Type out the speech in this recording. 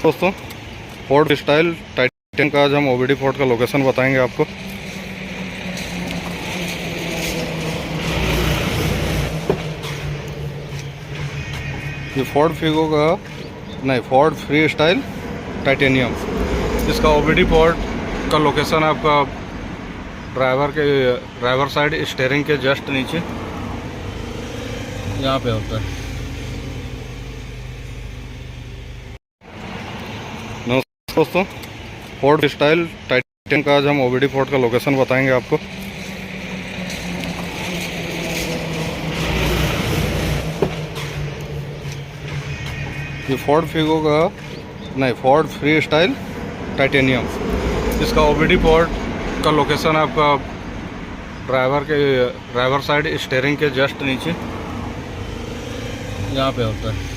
दोस्तों, Ford style Titan का आज हम ओबीडी फोर्ड का लोकेशन बताएंगे आपको। ये फोर्ड फिगो का नहीं, फोर्ड फ्री स्टाइल टाइटेनियम, इसका ओबीडी फोर्ड का लोकेशन आपका ड्राइवर साइड स्टीयरिंग के जस्ट नीचे यहाँ पे होता है। नमस्कार दोस्तों, फोर्ड स्टाइल टाइटन का आज हम ओबीडी फोर्ड का लोकेशन बताएंगे आपको। ये फोर्ड फिगो का नहीं, फोर्ड फ्री स्टाइल टाइटेनियम, इसका ओबीडी फोर्ड का लोकेशन आपका ड्राइवर साइड स्टीयरिंग के जस्ट नीचे यहाँ पे होता है।